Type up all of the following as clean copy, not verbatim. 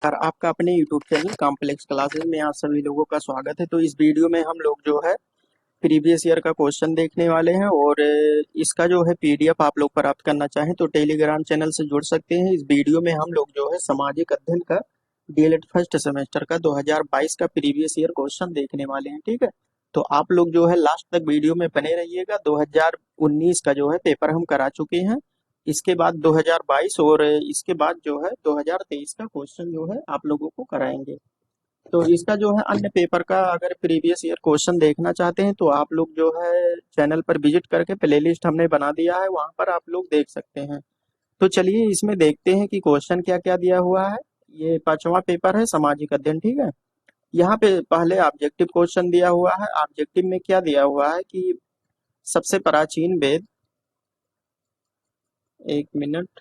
नमस्कार, आपका अपने YouTube चैनल कॉम्प्लेक्स क्लासेस में आप सभी लोगों का स्वागत है। तो इस वीडियो में हम लोग जो है प्रीवियस ईयर का क्वेश्चन देखने वाले हैं और इसका जो है पीडीएफ आप लोग प्राप्त करना चाहें तो टेलीग्राम चैनल से जुड़ सकते हैं। इस वीडियो में हम लोग जो है सामाजिक अध्ययन का डीएलएड फर्स्ट सेमेस्टर का 2022 का प्रीवियस ईयर क्वेश्चन देखने वाले हैं। ठीक है, तो आप लोग जो है लास्ट तक वीडियो में बने रहिएगा। 2019 का जो है पेपर हम करा चुके हैं, इसके बाद 2022 और इसके बाद जो है 2023 का क्वेश्चन जो है आप लोगों को कराएंगे। तो इसका जो है अन्य पेपर का अगर प्रीवियस ईयर क्वेश्चन देखना चाहते हैं तो आप लोग जो है चैनल पर विजिट करके प्लेलिस्ट हमने बना दिया है, वहां पर आप लोग देख सकते हैं। तो चलिए इसमें देखते हैं कि क्वेश्चन क्या क्या दिया हुआ है। ये 5वां पेपर है सामाजिक अध्ययन। ठीक है, यहाँ पे पहले ऑब्जेक्टिव क्वेश्चन दिया हुआ है। ऑब्जेक्टिव में क्या दिया हुआ है कि सबसे प्राचीन वेद, एक मिनट,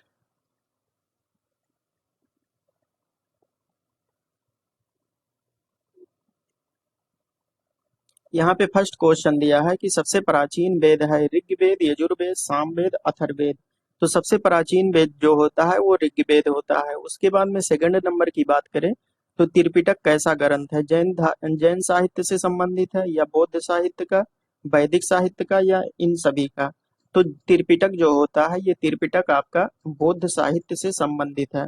यहाँ पे फर्स्ट क्वेश्चन दिया है कि सबसे प्राचीन वेद है ऋग्वेद, यजुर्वेद, सामवेद, अथर्ववेद। तो सबसे प्राचीन वेद जो होता है वो ऋग्वेद होता है। उसके बाद में सेकंड नंबर की बात करें तो त्रिपिटक कैसा ग्रंथ है, जैन साहित्य से संबंधित है या बौद्ध साहित्य का, वैदिक साहित्य का या इन सभी का। तो त्रिपिटक जो होता है ये त्रिपिटक आपका बौद्ध साहित्य से संबंधित है।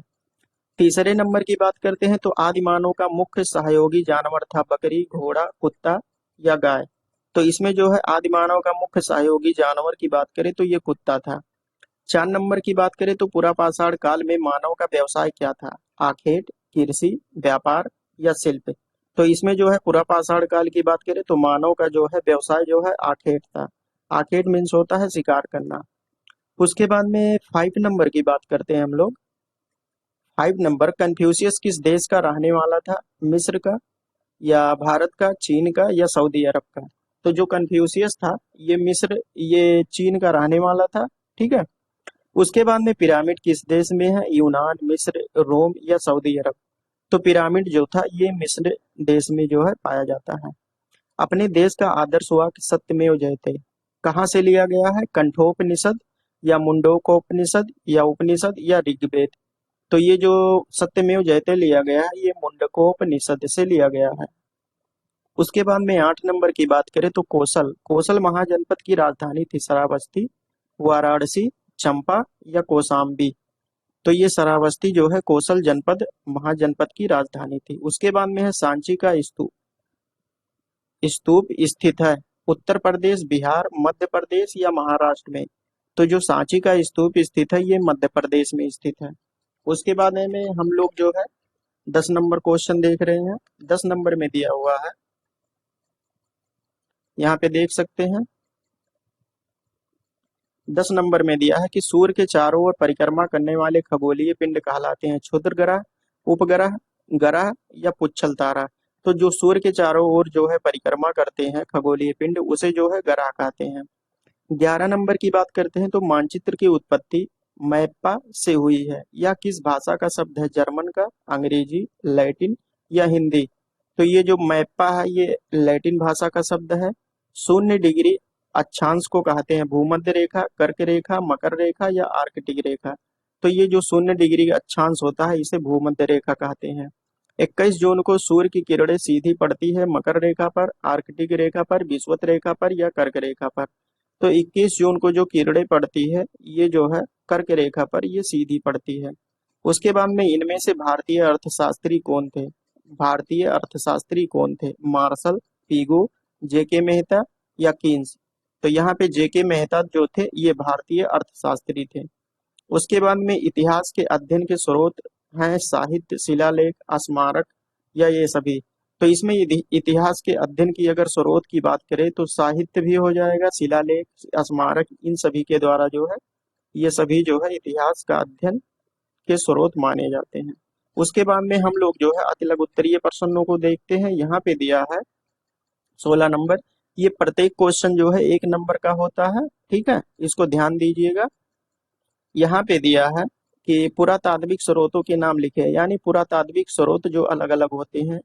तीसरे नंबर की बात करते हैं तो आदि मानव का मुख्य सहयोगी जानवर था बकरी, घोड़ा, कुत्ता या गाय। तो इसमें जो है आदि मानव का मुख्य सहयोगी जानवर की बात करें तो ये कुत्ता था। 4 नंबर की बात करें तो पुरापाषाण काल में मानव का व्यवसाय क्या था, आखेट, कृषि, व्यापार या शिल्प। तो इसमें जो है पुरापाषाण काल की बात करें तो मानव का जो है व्यवसाय जो है आखेट था। आखेट मीन्स होता है शिकार करना। उसके बाद में 5 नंबर की बात करते हैं हम लोग। 5 नंबर, कन्फ्यूशियस किस देश का रहने वाला था, मिस्र का या भारत का, चीन का या सऊदी अरब का। तो जो कन्फ्यूशियस था ये मिस्र, ये चीन का रहने वाला था। ठीक है, उसके बाद में पिरामिड किस देश में है, यूनान, मिस्र, रोम या सऊदी अरब। तो पिरामिड जो था ये मिस्र देश में जो है पाया जाता है। अपने देश का आदर्श वाक्य सत्यमेव जयते कहाँ से लिया गया है, कंठोपनिषद या मुंडकोपनिषद या उपनिषद या ऋग्वेद। तो ये जो सत्यमेव जयते लिया गया है ये मुंडकोपनिषद से लिया गया है। उसके बाद में 8 नंबर की बात करें तो कोसल महाजनपद की राजधानी थी श्रावस्ती, वाराणसी, चंपा या कौशाम्बी। तो ये श्रावस्ती जो है कोसल जनपद महाजनपद की राजधानी थी। उसके बाद में है सांची का स्तूप स्तूप स्थित है उत्तर प्रदेश, बिहार, मध्य प्रदेश या महाराष्ट्र में। तो जो सांची का स्तूप स्थित है ये मध्य प्रदेश में स्थित है। उसके बाद में हम लोग जो है 10 नंबर क्वेश्चन देख रहे हैं। 10 नंबर में दिया हुआ है, यहाँ पे देख सकते हैं। 10 नंबर में दिया है कि सूर्य के चारों ओर परिक्रमा करने वाले खगोलीय पिंड कहलाते हैं क्षुद्र ग्रह, उपग्रह, ग्रह या पुच्छल तारा। तो जो सूर्य के चारों ओर जो है परिक्रमा करते हैं खगोलीय पिंड उसे जो है ग्रह कहते हैं। 11 नंबर की बात करते हैं तो मानचित्र की उत्पत्ति मैप्पा से हुई है या किस भाषा का शब्द है, जर्मन का, अंग्रेजी, लैटिन या हिंदी। तो ये जो मैप्पा है ये लैटिन भाषा का शब्द है। 0 डिग्री अक्षांश को कहते हैं भूमध्य रेखा, कर्क रेखा, मकर रेखा या आर्कटिक रेखा। तो ये जो 0 डिग्री अक्षांश होता है इसे भूमध्य रेखा कहते हैं। 21 जून को सूर्य की किरणें सीधी पड़ती है मकर रेखा पर, आर्कटिक रेखा पर, विषुवत रेखा पर या कर्क रेखा पर। तो 21 जून को जो किरणें पड़ती है ये जो है कर्क रेखा पर ये सीधी पड़ती है। उसके बाद में इनमें से भारतीय अर्थशास्त्री कौन थे, भारतीय अर्थशास्त्री कौन थे, मार्शल, पीगू, जेके मेहता या कीन्स। तो यहाँ पे जेके मेहता जो थे ये भारतीय अर्थशास्त्री थे। उसके बाद में इतिहास के अध्ययन के स्रोत हैं साहित्य, शिलालेख, स्मारक या ये सभी। तो इसमें इतिहास के अध्ययन की अगर स्रोत की बात करें तो साहित्य भी हो जाएगा, शिलालेख, स्मारक, इन सभी के द्वारा जो है ये सभी जो है इतिहास का अध्ययन के स्रोत माने जाते हैं। उसके बाद में हम लोग जो है अति लघु उत्तरीय प्रश्नों को देखते हैं। यहाँ पे दिया है 16 नंबर। ये प्रत्येक क्वेश्चन जो है 1 नंबर का होता है। ठीक है, इसको ध्यान दीजिएगा। यहाँ पे दिया है कि पुरातात्विक स्रोतों के नाम लिखे, यानी पुरातात्विक स्रोत जो अलग अलग होते हैं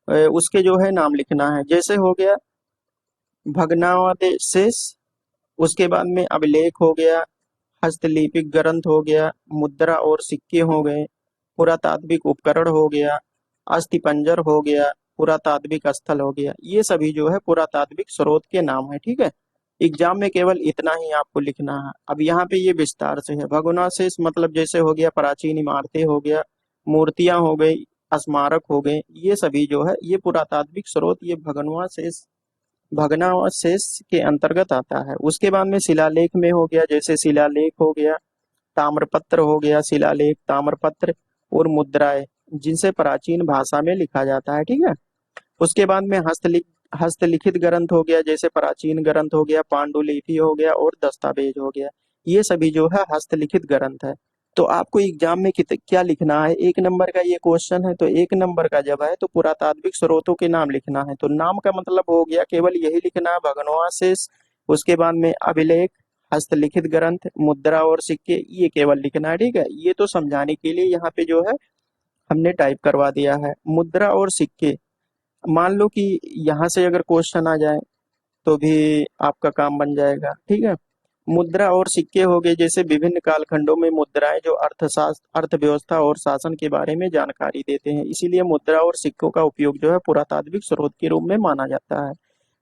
उसके जो है नाम लिखना है। जैसे हो गया भग्नावशेष, उसके बाद में अभिलेख हो गया, हस्तलिपिक ग्रंथ हो गया, मुद्रा और सिक्के हो गए, पुरातात्विक उपकरण हो गया, अस्थिपंजर हो गया, पुरातात्विक स्थल हो गया, ये सभी जो है पुरातात्विक स्रोत के नाम है। ठीक है, एग्जाम में केवल इतना ही आपको लिखना है। अब यहाँ पे ये विस्तार से है। भग्नावशेष मतलब जैसे हो गया प्राचीन इमारतें हो गया, मूर्तियां हो गई, स्मारक हो गए, ये सभी जो है ये पुरातात्विक स्रोत, ये भग्नावशेष भग्नावशेष के अंतर्गत आता है। उसके बाद में शिलालेख में हो गया, जैसे शिलालेख हो गया, ताम्रपत्र हो गया, शिलालेख, ताम्रपत्र और मुद्राएं, जिनसे प्राचीन भाषा में लिखा जाता है। ठीक है, उसके बाद में हस्तलिखित ग्रंथ हो गया, जैसे प्राचीन ग्रंथ हो गया, पांडुलिपि हो गया और दस्तावेज हो गया, ये सभी जो है हस्तलिखित ग्रंथ है। तो आपको एग्जाम में क्या लिखना है, 1 नंबर का ये क्वेश्चन है, तो 1 नंबर का जब है तो पुरातात्विक स्रोतों के नाम लिखना है। तो नाम का मतलब हो गया केवल यही लिखना है, भग्नावशेष, उसके बाद में अभिलेख, हस्तलिखित ग्रंथ, मुद्रा और सिक्के, ये केवल लिखना है। ठीक है, ये तो समझाने के लिए यहाँ पे जो है हमने टाइप करवा दिया है। मुद्रा और सिक्के, मान लो कि यहाँ से अगर क्वेश्चन आ जाए तो भी आपका काम बन जाएगा। ठीक है, मुद्रा और सिक्के हो गए जैसे विभिन्न कालखंडों में मुद्राएं जो अर्थशास्त्र, अर्थव्यवस्था और शासन के बारे में जानकारी देते हैं, इसीलिए मुद्रा और सिक्कों का उपयोग जो है पुरातात्विक स्रोत के रूप में माना जाता है।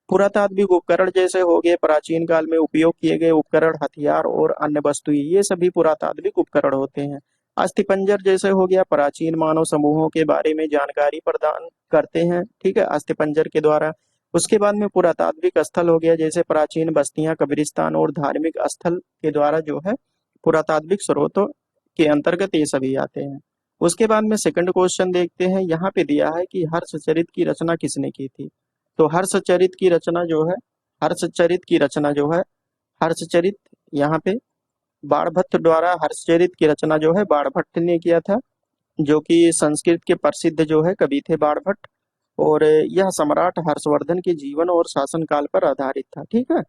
पुरातात्विक उपकरण जैसे हो गए प्राचीन काल में उपयोग किए गए उपकरण, हथियार और अन्य वस्तुएं, ये सभी पुरातात्विक उपकरण होते हैं। अस्थिपंजर जैसे हो गया प्राचीन मानव समूहों के बारे में जानकारी प्रदान करते हैं। ठीक है, अस्थिपंजर के द्वारा। उसके बाद में पुरातात्विक स्थल हो गया, जैसे प्राचीन बस्तियां, कब्रिस्तान और धार्मिक स्थल के द्वारा जो है पुरातात्विक स्रोतों के अंतर्गत ये सभी आते हैं। उसके बाद में सेकंड क्वेश्चन देखते हैं। यहाँ पे दिया है कि हर्षचरित की रचना किसने की थी। तो हर्षचरित की रचना जो है, हर्षचरित की रचना जो है, हर्षचरित यहाँ पे बाणभट्ट द्वारा हर्षचरित की रचना जो है बाणभट्ट ने किया था, जो कि संस्कृत के प्रसिद्ध जो है कवि थे बाणभट्ट, और यह सम्राट हर्षवर्धन के जीवन और शासन काल पर आधारित था। ठीक है,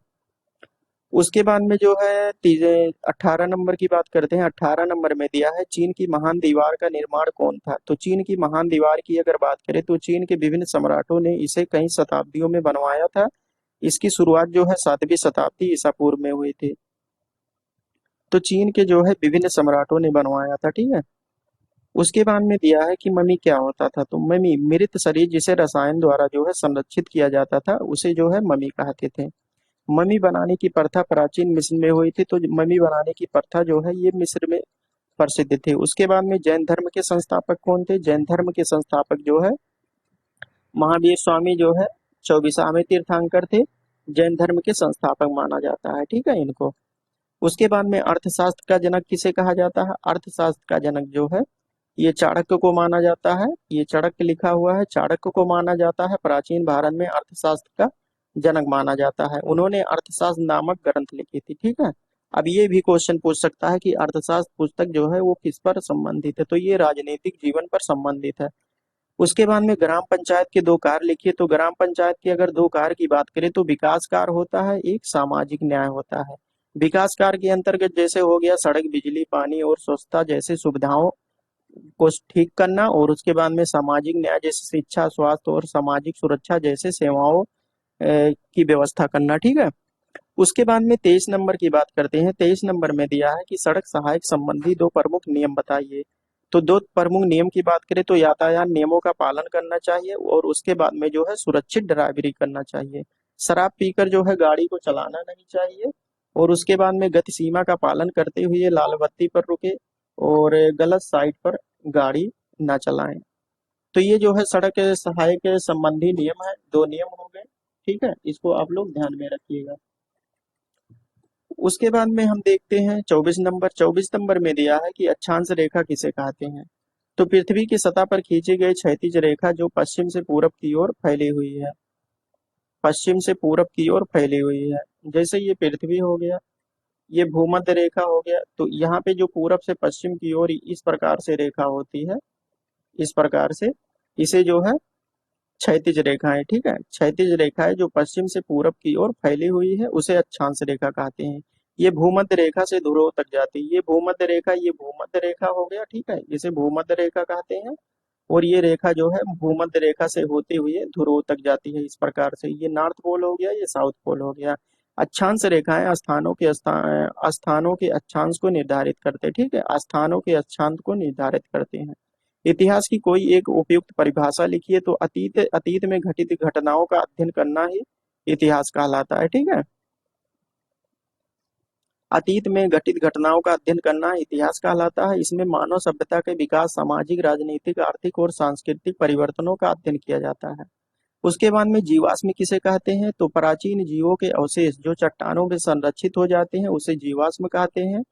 उसके बाद में जो है तीजे 18 नंबर की बात करते हैं। 18 नंबर में दिया है चीन की महान दीवार का निर्माण कौन था। तो चीन की महान दीवार की अगर बात करें तो चीन के विभिन्न सम्राटों ने इसे कई शताब्दियों में बनवाया था। इसकी शुरुआत जो है 7वीं शताब्दी ईसा पूर्व में हुई थी। तो चीन के जो है विभिन्न सम्राटों ने बनवाया था। ठीक है, उसके बाद में दिया है कि मम्मी क्या होता था। तो मम्मी मृत शरीर जिसे रसायन द्वारा जो है संरक्षित किया जाता था उसे जो है मम्मी कहते थे। मम्मी बनाने की प्रथा प्राचीन मिस्र में हुई थी। तो मम्मी बनाने की प्रथा जो है ये मिस्र में प्रसिद्ध थी। उसके बाद में जैन धर्म के संस्थापक कौन थे। जैन धर्म के संस्थापक जो है महावीर स्वामी जो है 24वें तीर्थंकर थे, जैन धर्म के संस्थापक माना जाता है। ठीक है, इनको। उसके बाद में अर्थशास्त्र का जनक किसे कहा जाता है। अर्थशास्त्र का जनक जो है ये चाणक्य को माना जाता है। ये चाणक्य लिखा हुआ है, चाणक्य को माना जाता है प्राचीन भारत में अर्थशास्त्र का जनक माना जाता है। उन्होंने अर्थशास्त्र नामक ग्रंथ लिखी थी। ठीक है, अब ये भी क्वेश्चन पूछ सकता है कि अर्थशास्त्र पुस्तक जो है वो किस पर संबंधित है। तो ये राजनीतिक जीवन पर संबंधित है। उसके बाद में ग्राम पंचायत के 2 कार्य लिखिए। तो ग्राम पंचायत के अगर 2 कार्य की बात करें तो विकास कार्य होता है, एक सामाजिक न्याय होता है। विकास कार्य के अंतर्गत जैसे हो गया सड़क, बिजली, पानी और स्वच्छता जैसे सुविधाओं को ठीक करना, और उसके बाद में सामाजिक न्याय जैसे शिक्षा, स्वास्थ्य और सामाजिक सुरक्षा जैसे सेवाओं की व्यवस्था करना। ठीक है, उसके बाद में 23 नंबर की बात करते हैं। 23 नंबर में दिया है कि सड़क सहायक संबंधी 2 प्रमुख नियम बताइए। तो 2 प्रमुख नियम की बात करें तो यातायात नियमों का पालन करना चाहिए, और उसके बाद में जो है सुरक्षित ड्राइवरी करना चाहिए। शराब पीकर जो है गाड़ी को चलाना नहीं चाहिए, और उसके बाद में गति सीमा का पालन करते हुए लाल बत्ती पर रुके और गलत साइड पर गाड़ी ना चलाएं। तो ये जो है सड़क सहायक संबंधी नियम है, 2 नियम हो गए। ठीक है, इसको आप लोग ध्यान में रखिएगा। उसके बाद में हम देखते हैं 24 नंबर। 24 नंबर में दिया है कि अक्षांश रेखा किसे कहते हैं। तो पृथ्वी की सतह पर खींची गई क्षैतिज रेखा जो पश्चिम से पूरब की ओर फैली हुई है, पश्चिम से पूरब की ओर फैली हुई है। जैसे ये पृथ्वी हो गया, ये भूमध्य रेखा हो गया, तो यहाँ पे जो पूरब से पश्चिम की ओर इस प्रकार से रेखा होती है, इस प्रकार से, इसे जो है क्षैतिज रेखाएं। ठीक है, क्षैतिज रेखाएं जो पश्चिम से पूरब की ओर फैली हुई है उसे अक्षांश रेखा कहते हैं। ये भूमध्य रेखा से ध्रुव तक जाती है। ये भूमध्य रेखा, ये भूमध्य रेखा हो गया। ठीक है, इसे भूमध्य रेखा कहते हैं, और ये रेखा जो है भूमध्य रेखा से होते हुए ध्रुव तक जाती है। इस प्रकार से ये नॉर्थ पोल हो गया, ये साउथ पोल हो गया। अक्षांश रेखाएं स्थानों के अक्षांश को निर्धारित करते हैं। ठीक है, स्थानों के अक्षांश को निर्धारित करते हैं। इतिहास की कोई एक उपयुक्त परिभाषा लिखिए। तो अतीत अतीत में घटित घटनाओं का अध्ययन करना ही इतिहास कहलाता है। ठीक है, अतीत में घटित घटनाओं का अध्ययन करना इतिहास कहलाता है। इसमें मानव सभ्यता के विकास, सामाजिक, राजनीतिक, आर्थिक और सांस्कृतिक परिवर्तनों का अध्ययन किया जाता है। उसके बाद में जीवाश्म किसे कहते हैं? तो प्राचीन जीवों के अवशेष जो चट्टानों में संरक्षित हो जाते हैं उसे जीवाश्म कहते हैं।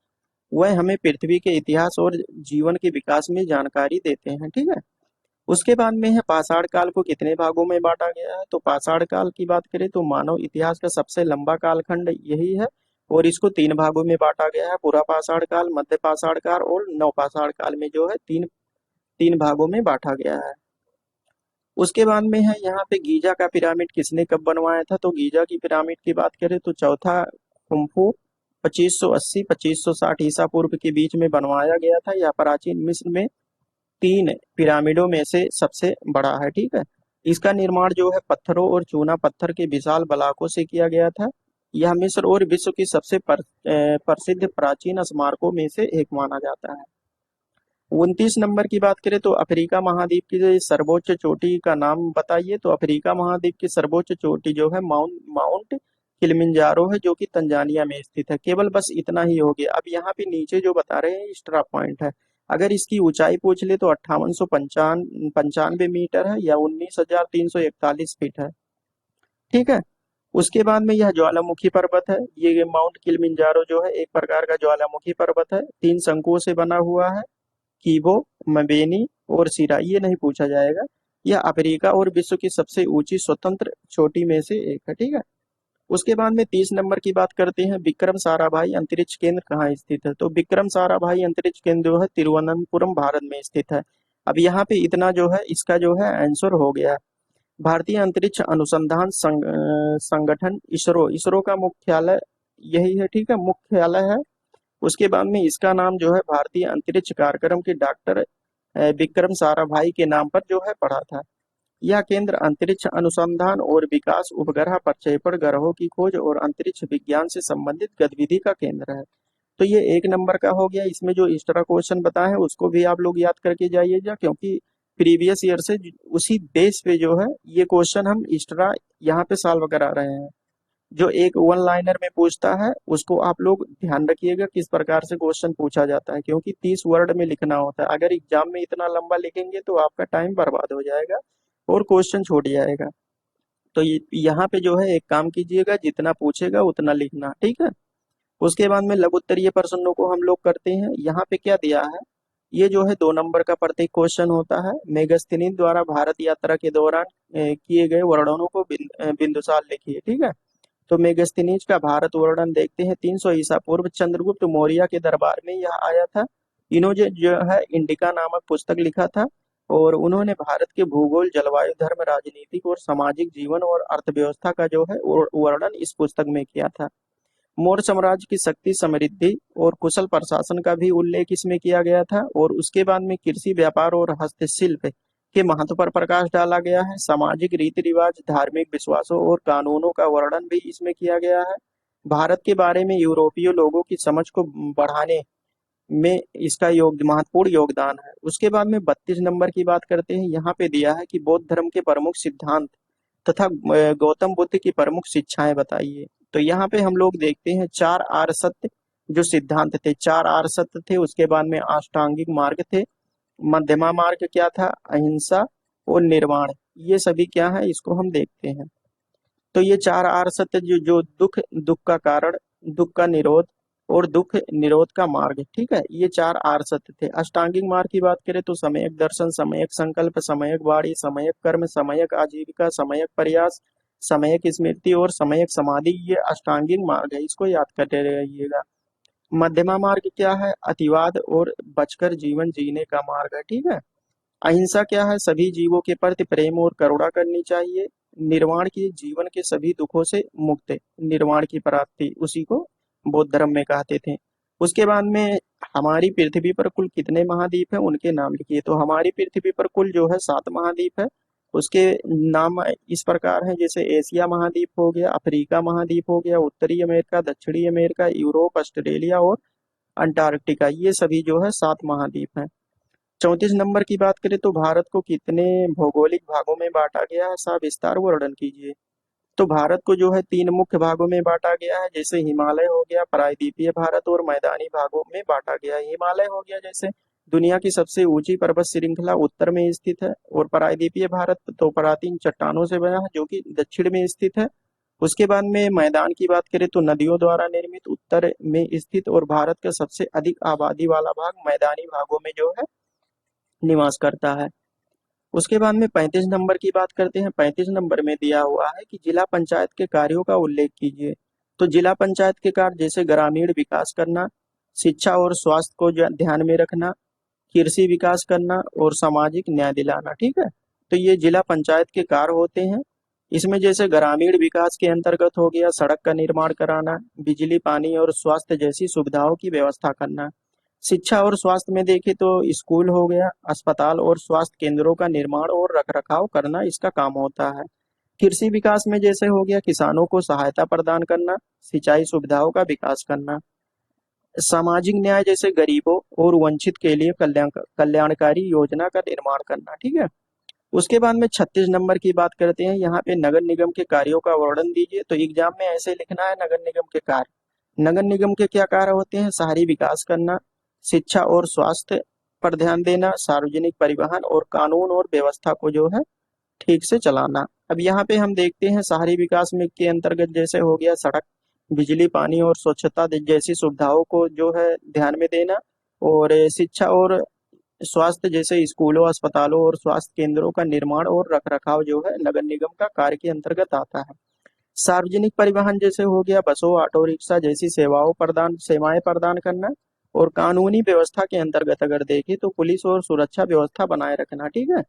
वह हमें पृथ्वी के इतिहास और जीवन के विकास में जानकारी देते हैं। ठीक है, उसके बाद में है पाषाण काल को कितने भागों में बांटा गया है? तो पाषाण काल की बात करें तो मानव इतिहास का सबसे लंबा कालखंड यही है और इसको तीन भागों में बांटा गया है। पूरा पाषाण काल, मध्य पाषाण काल और नव पाषाण काल में जो है तीन तीन भागों में बांटा गया है। उसके बाद में है यहाँ पे गीजा का पिरामिड किसने कब बनवाया था? तो गीजा की पिरामिड की बात करें तो चौथा खुम्फू 2580-2560 ईसा पूर्व के बीच में बनवाया गया था। यह प्राचीन मिस्र में तीन पिरामिडों में से सबसे बड़ा है। ठीक है, इसका निर्माण जो है पत्थरों और चूना पत्थर के विशाल ब्लॉकों से किया गया था। यह मिस्र और विश्व की सबसे प्रसिद्ध प्राचीन स्मारकों में से एक माना जाता है। 29 नंबर की बात करें तो अफ्रीका महाद्वीप की जो सर्वोच्च चोटी का नाम बताइए। तो अफ्रीका महाद्वीप की सर्वोच्च चोटी जो है माउंट माउंट किलिमंजारो है, जो कि तंजानिया में स्थित है। केवल बस इतना ही हो गया। अब यहाँ पे नीचे जो बता रहे हैं स्ट्रा पॉइंट है। अगर इसकी ऊंचाई पूछ ले तो 5895 मीटर है या 19,341 फीट है। ठीक है, उसके बाद में यह ज्वालामुखी पर्वत है। ये माउंट किलिमंजारो जो है एक प्रकार का ज्वालामुखी पर्वत है, तीन शंकुओं से बना हुआ है, कीबो, मबेनी और सिरा। ये नहीं पूछा जाएगा। यह अफ्रीका और विश्व की सबसे ऊंची स्वतंत्र चोटी में से एक है। ठीक है, उसके बाद में 30 नंबर की बात करते हैं। विक्रम साराभाई अंतरिक्ष केंद्र कहाँ स्थित है? तो विक्रम साराभाई अंतरिक्ष केंद्र जो है तिरुवनंतपुरम भारत में स्थित है। अब यहाँ पे इतना जो है इसका जो है आंसर हो गया। भारतीय अंतरिक्ष अनुसंधान संगठन इसरो, इसरो का मुख्यालय यही है। ठीक है, मुख्यालय है। उसके बाद में इसका नाम जो है भारतीय अंतरिक्ष कार्यक्रम के डॉक्टर विक्रम साराभाई के नाम पर जो है पड़ा था। यह केंद्र अंतरिक्ष अनुसंधान और विकास, उपग्रह प्रक्षेपण, ग्रहों की खोज और अंतरिक्ष विज्ञान से संबंधित गतिविधि का केंद्र है। तो ये एक नंबर का हो गया। इसमें जो एक्स्ट्रा क्वेश्चन बताए हैं उसको भी आप लोग याद करके जाइएगा, क्योंकि प्रीवियस ईयर से उसी बेस पे जो है ये क्वेश्चन हम एक्स्ट्रा यहाँ पे सॉल्व करा रहे हैं। जो एक वन लाइनर में पूछता है उसको आप लोग ध्यान रखिएगा किस प्रकार से क्वेश्चन पूछा जाता है, क्योंकि 30 वर्ड में लिखना होता है। अगर एग्जाम में इतना लंबा लिखेंगे तो आपका टाइम बर्बाद हो जाएगा और क्वेश्चन छूट जाएगा। तो यहाँ पे जो है एक काम कीजिएगा, जितना पूछेगा उतना लिखना। ठीक है, उसके बाद में लघु उत्तरीय प्रश्नों को हम लोग करते हैं। यहाँ पे क्या दिया है? ये जो है 2 नंबर का प्रत्येक क्वेश्चन होता है। मेगस्थनीज द्वारा भारत यात्रा के दौरान किए गए वर्णनों को बिंदुसार लिखिए। ठीक है, तो मेगस्थनीज का भारत वर्णन देखते हैं। 300 ईसा पूर्व चंद्रगुप्त मौर्य के दरबार में यह आया था। इन्होंने जो है इंडिका नामक पुस्तक लिखा था और उन्होंने भारत के भूगोल, जलवायु, धर्म, राजनीतिक और सामाजिक जीवन और अर्थव्यवस्था का जो है वर्णन इस पुस्तक में किया था। मौर्य साम्राज्य की शक्ति, समृद्धि और कुशल प्रशासन का भी उल्लेख इसमें किया गया था। और उसके बाद में कृषि, व्यापार और हस्तशिल्प के महत्व पर प्रकाश डाला गया है। सामाजिक रीति रिवाज, धार्मिक विश्वासों और कानूनों का वर्णन भी इसमें किया गया है। भारत के बारे में यूरोपीय लोगों की समझ को बढ़ाने में इसका महत्वपूर्ण योगदान है। उसके बाद में 32 नंबर की बात करते हैं। यहाँ पे दिया है कि बौद्ध धर्म के प्रमुख सिद्धांत तथा गौतम बुद्ध की प्रमुख शिक्षाएं बताइए। तो यहाँ पे हम लोग देखते हैं 4 आर्य सत्य जो सिद्धांत थे, 4 आर्य सत्य थे। उसके बाद में अष्टांगिक मार्ग थे, मध्यमा मार्ग क्या था, अहिंसा और निर्वाण। ये सभी क्या है इसको हम देखते हैं। तो ये 4 आर्य सत्य जो दुख, दुख का कारण, दुख का निरोध और दुख निरोध का मार्ग। ठीक है, ये 4 आर्य सत्य थे। अष्टांगिक मार्ग की बात करें तो सम्यक दर्शन, सम्यक संकल्प, सम्यक वाणी, सम्यक कर्म, सम्यक आजीविका, सम्यक प्रयास, सम्यक स्मृति और सम्यक समाधि, ये अष्टांगिक मार्ग है। इसको याद करते रहिएगा। मध्यमा मार्ग क्या है? अतिवाद और बचकर जीवन जीने का मार्ग है। ठीक है, अहिंसा क्या है? सभी जीवों के प्रति प्रेम और करुणा करनी चाहिए। निर्वाण की जीवन के सभी दुखों से मुक्त, निर्वाण की प्राप्ति, उसी को बौद्ध धर्म में कहते थे। उसके बाद में हमारी पृथ्वी पर कुल कितने महाद्वीप हैं उनके नाम लिखिए। तो हमारी पृथ्वी पर कुल जो है 7 महाद्वीप है। उसके नाम इस प्रकार हैं, जैसे एशिया महाद्वीप हो गया, अफ्रीका महाद्वीप हो गया, उत्तरी अमेरिका, दक्षिणी अमेरिका, यूरोप, ऑस्ट्रेलिया और अंटार्कटिका। ये सभी जो है 7 महाद्वीप हैं। 34 नंबर की बात करें तो भारत को कितने भौगोलिक भागों में बांटा गया है, सविस्तार वर्णन कीजिए। तो भारत को जो है 3 मुख्य भागों में बांटा गया है, जैसे हिमालय हो गया, प्रायद्वीपीय भारत और मैदानी भागों में बांटा गया है। हिमालय हो गया जैसे दुनिया की सबसे ऊंची पर्वत श्रृंखला उत्तर में स्थित है, और प्रायद्वीपीय भारत तो प्राचीन चट्टानों से बना है जो कि दक्षिण में स्थित है। उसके बाद में मैदान की बात करें तो नदियों द्वारा निर्मित उत्तर में स्थित, और भारत का सबसे अधिक आबादी वाला भाग मैदानी भागों में जो है निवास करता है। उसके बाद में 35 नंबर की बात करते हैं। 35 नंबर में दिया हुआ है कि जिला पंचायत के कार्यों का उल्लेख कीजिए। तो जिला पंचायत के कार्य जैसे ग्रामीण विकास करना, शिक्षा और स्वास्थ्य को ध्यान में रखना, कृषि विकास करना और सामाजिक न्याय दिलाना। ठीक है, तो ये जिला पंचायत के कार्य होते हैं। इसमें जैसे ग्रामीण विकास के अंतर्गत हो गया सड़क का निर्माण कराना, बिजली पानी और स्वास्थ्य जैसी सुविधाओं की व्यवस्था करना। शिक्षा और स्वास्थ्य में देखें तो स्कूल हो गया, अस्पताल और स्वास्थ्य केंद्रों का निर्माण और रखरखाव करना इसका काम होता है। कृषि विकास में जैसे हो गया किसानों को सहायता प्रदान करना, सिंचाई सुविधाओं का विकास करना। सामाजिक न्याय जैसे गरीबों और वंचित के लिए कल्याणकारी योजना का निर्माण करना। ठीक है, उसके बाद में 36 नंबर की बात करते हैं। यहाँ पे नगर निगम के कार्यों का वर्णन दीजिए। तो एग्जाम में ऐसे लिखना है नगर निगम के कार्य। नगर निगम के क्या कार्य होते हैं? शहरी विकास करना, शिक्षा और स्वास्थ्य पर ध्यान देना, सार्वजनिक परिवहन और कानून और व्यवस्था को जो है ठीक से चलाना। अब यहाँ पे हम देखते हैं शहरी विकास में के अंतर्गत जैसे हो गया सड़क, बिजली पानी और स्वच्छता जैसी सुविधाओं को जो है ध्यान में देना, और शिक्षा और स्वास्थ्य जैसे स्कूलों, अस्पतालों और स्वास्थ्य केंद्रों का निर्माण और रखरखाव जो है नगर निगम का कार्य के अंतर्गत आता है। सार्वजनिक परिवहन जैसे हो गया बसों, ऑटो रिक्शा जैसी सेवाएं प्रदान करना, और कानूनी व्यवस्था के अंतर्गत अगर देखें तो पुलिस और सुरक्षा व्यवस्था बनाए रखना। ठीक है,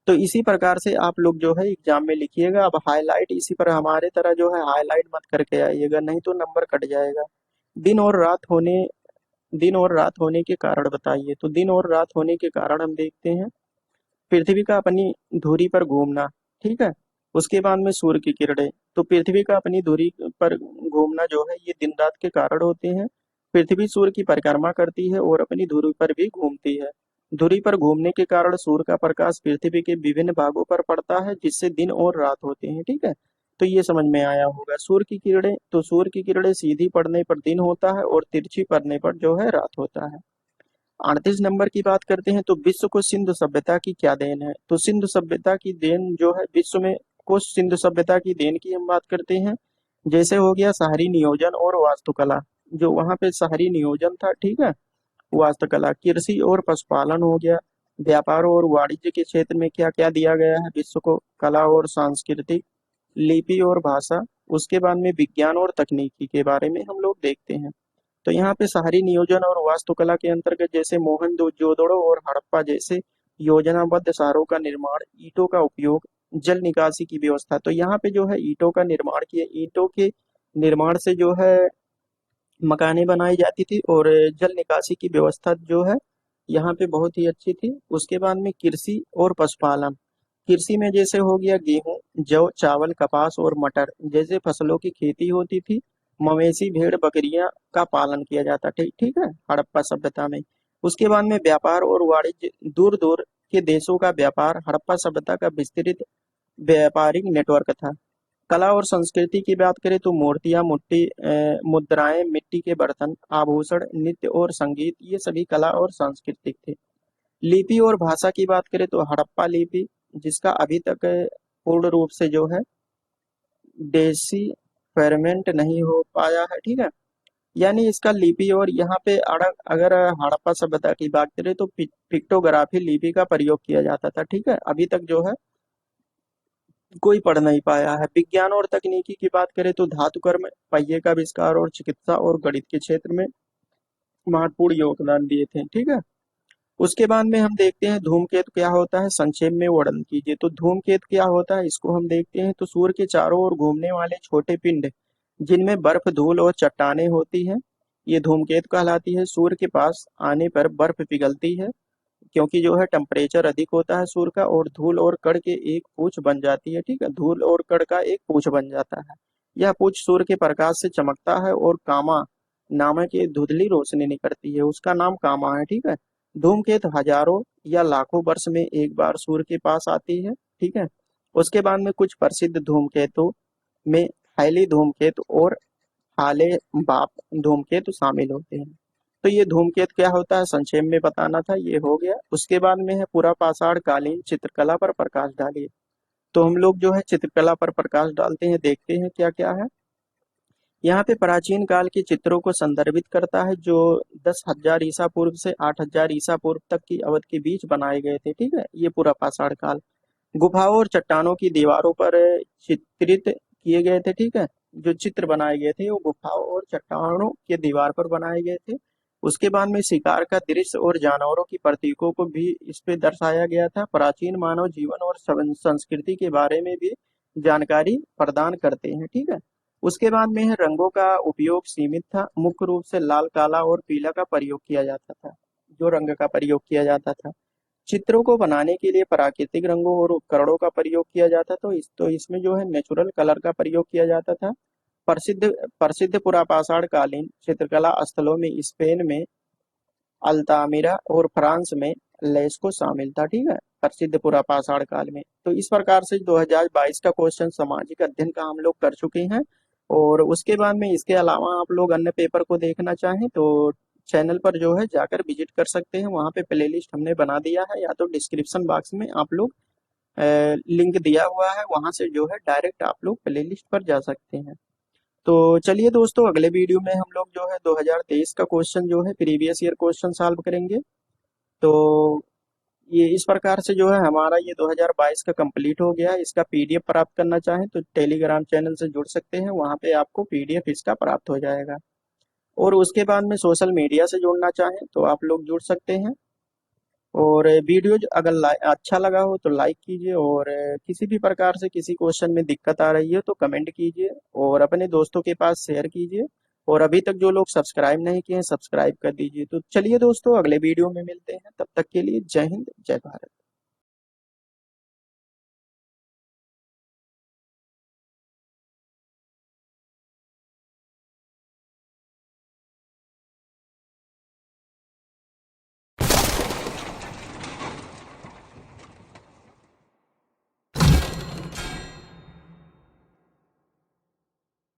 तो इसी प्रकार से आप लोग जो है एग्जाम में लिखिएगा। अब हाईलाइट इसी पर हमारे तरह जो है हाईलाइट मत करके आइएगा, नहीं तो नंबर कट जाएगा। दिन और रात होने दिन और रात होने के कारण बताइए। तो दिन और रात होने के कारण हम देखते हैं पृथ्वी का अपनी धुरी पर घूमना। ठीक है, उसके बाद में सूर्य की किरणें। तो पृथ्वी का अपनी धुरी पर घूमना जो है ये दिन रात के कारण होते हैं। पृथ्वी सूर्य की परिक्रमा करती है और अपनी धुरी पर भी घूमती है। धुरी पर घूमने के कारण सूर्य का प्रकाश पृथ्वी के विभिन्न भागों पर पड़ता है, जिससे दिन और रात होते हैं। ठीक है, तो ये समझ में आया होगा। सूर्य की किरणें, तो सूर्य की किरणें सीधी पड़ने पर दिन होता है और तिरछी पड़ने पर जो है रात होता है। 38 नंबर की बात करते हैं। तो विश्व को सिंधु सभ्यता की क्या देन है? तो सिंधु सभ्यता की देन जो है विश्व में को सिंधु सभ्यता की देन की हम बात करते हैं। जैसे हो गया शहरी नियोजन और वास्तुकला, जो वहां पे शहरी नियोजन था। ठीक है, वास्तुकला, कृषि और पशुपालन हो गया, व्यापार और वाणिज्य के क्षेत्र में क्या क्या दिया गया है विश्व को, कला और सांस्कृतिक, लिपि और भाषा। उसके बाद में विज्ञान और तकनीकी के बारे में हम लोग देखते हैं। तो यहाँ पे शहरी नियोजन और वास्तुकला के अंतर्गत जैसे मोहनजोदड़ो और हड़प्पा जैसे योजनाबद्ध शहरों का निर्माण, ईंटों का उपयोग, जल निकासी की व्यवस्था। तो यहाँ पे जो है ईंटों का निर्माण किया, ईंटों के निर्माण से जो है मकानें बनाई जाती थी, और जल निकासी की व्यवस्था जो है यहाँ पे बहुत ही अच्छी थी। उसके बाद में कृषि और पशुपालन। कृषि में जैसे हो गया गेहूं, जौ, चावल, कपास और मटर जैसे फसलों की खेती होती थी। मवेशी, भेड़, बकरियां का पालन किया जाता। ठीक ठीक है, हड़प्पा सभ्यता में। उसके बाद में व्यापार और वाणिज्य, दूर दूर के देशों का व्यापार हड़प्पा सभ्यता का विस्तृत व्यापारिक नेटवर्क था। कला और संस्कृति की बात करें तो मूर्तियां, मुद्राएं, मिट्टी के बर्तन, आभूषण, नृत्य और संगीत, ये सभी कला और सांस्कृतिक थे। लिपि और भाषा की बात करें तो हड़प्पा लिपि, जिसका अभी तक पूर्ण रूप से जो है देसी फेरमेंट नहीं हो पाया है। ठीक है, यानी इसका लिपि, और यहाँ पे अगर हड़प्पा सभ्यता की बात करें तो पिक्टोग्राफी लिपि का प्रयोग किया जाता था। ठीक है, अभी तक जो है कोई पढ़ नहीं पाया है। विज्ञान और तकनीकी की बात करें तो धातु कर्म, पहिए का आविष्कार और चिकित्सा और गणित के क्षेत्र में महत्वपूर्ण योगदान दिए थे। ठीक है, उसके बाद में हम देखते हैं धूमकेतु क्या होता है, संक्षेप में वर्णन कीजिए। तो धूमकेतु क्या होता है, इसको हम देखते हैं। तो सूर्य के चारों ओर घूमने वाले छोटे पिंड, जिनमें बर्फ, धूल और चट्टानें होती हैं, ये धूमकेतु कहलाती है। सूर्य के पास आने पर बर्फ पिघलती है, क्योंकि जो है टेम्परेचर अधिक होता है सूर्य का, और धूल और कण के एक पूंछ बन जाती है। ठीक है, धूल और कण का एक पूंछ बन जाता है। यह पूंछ सूर्य के प्रकाश से चमकता है और कामा नामक एक धुंधली रोशनी निकलती है, उसका नाम कामा है। ठीक है, धूमकेतु हजारों या लाखों वर्ष में एक बार सूर्य के पास आती है, ठीक है। उसके बाद में कुछ प्रसिद्ध धूमकेतु में हैली धूमकेतु और हाले बाप धूमकेतु शामिल होते हैं। तो ये धूमकेतु क्या होता है संक्षेप में बताना था, ये हो गया। उसके बाद में है पूरा पाषाण कालीन चित्रकला पर प्रकाश डालिए। तो हम लोग जो है चित्रकला पर प्रकाश डालते हैं, देखते हैं क्या क्या है। यहाँ पे प्राचीन काल के चित्रों को संदर्भित करता है जो 10,000 ईसा पूर्व से 8,000 ईसा पूर्व तक की अवधि के बीच बनाए गए थे, ठीक है। ये पूरा पाषाण काल गुफाओं और चट्टानों की दीवारों पर चित्रित किए गए थे, ठीक है। जो चित्र बनाए गए थे वो गुफाओं और चट्टानों के दीवार पर बनाए गए थे। उसके बाद में शिकार का दृश्य और जानवरों की प्रतीकों को भी इस पे दर्शाया गया था। प्राचीन मानव जीवन और संस्कृति के बारे में भी जानकारी प्रदान करते हैं, ठीक है। उसके बाद में है रंगों का उपयोग सीमित था, मुख्य रूप से लाल, काला और पीला का प्रयोग किया जाता था। जो रंग का प्रयोग किया जाता था, चित्रों को बनाने के लिए प्राकृतिक रंगों और उपकरणों का प्रयोग किया जाता था। तो इसमें जो है नेचुरल कलर का प्रयोग किया जाता था। प्रसिद्ध प्रसिद्ध पुरापाषाण कालीन चित्रकला स्थलों में स्पेन में अल्तामिरा और फ्रांस में लेस्को शामिल था, ठीक है। प्रसिद्ध पुरापाषाण काल में। तो इस प्रकार से 2022 का क्वेश्चन सामाजिक अध्ययन का हम लोग कर चुके हैं। और उसके बाद में इसके अलावा आप लोग अन्य पेपर को देखना चाहें तो चैनल पर जो है जाकर विजिट कर सकते हैं। वहाँ पे प्लेलिस्ट हमने बना दिया है, या तो डिस्क्रिप्शन बॉक्स में आप लोग लिंक दिया हुआ है, वहां से जो है डायरेक्ट आप लोग प्लेलिस्ट पर जा सकते हैं। तो चलिए दोस्तों, अगले वीडियो में हम लोग जो है 2023 का क्वेश्चन जो है प्रीवियस ईयर क्वेश्चन सॉल्व करेंगे। तो ये इस प्रकार से जो है हमारा ये 2022 का कंप्लीट हो गया है। इसका पीडीएफ प्राप्त करना चाहें तो टेलीग्राम चैनल से जुड़ सकते हैं, वहां पे आपको पीडीएफ इसका प्राप्त हो जाएगा। और उसके बाद में सोशल मीडिया से जुड़ना चाहें तो आप लोग जुड़ सकते हैं। और वीडियो अगर अच्छा लगा हो तो लाइक कीजिए, और किसी भी प्रकार से किसी क्वेश्चन में दिक्कत आ रही है तो कमेंट कीजिए और अपने दोस्तों के पास शेयर कीजिए। और अभी तक जो लोग सब्सक्राइब नहीं किए हैं सब्सक्राइब कर दीजिए। तो चलिए दोस्तों, अगले वीडियो में मिलते हैं, तब तक के लिए जय हिंद जय भारत।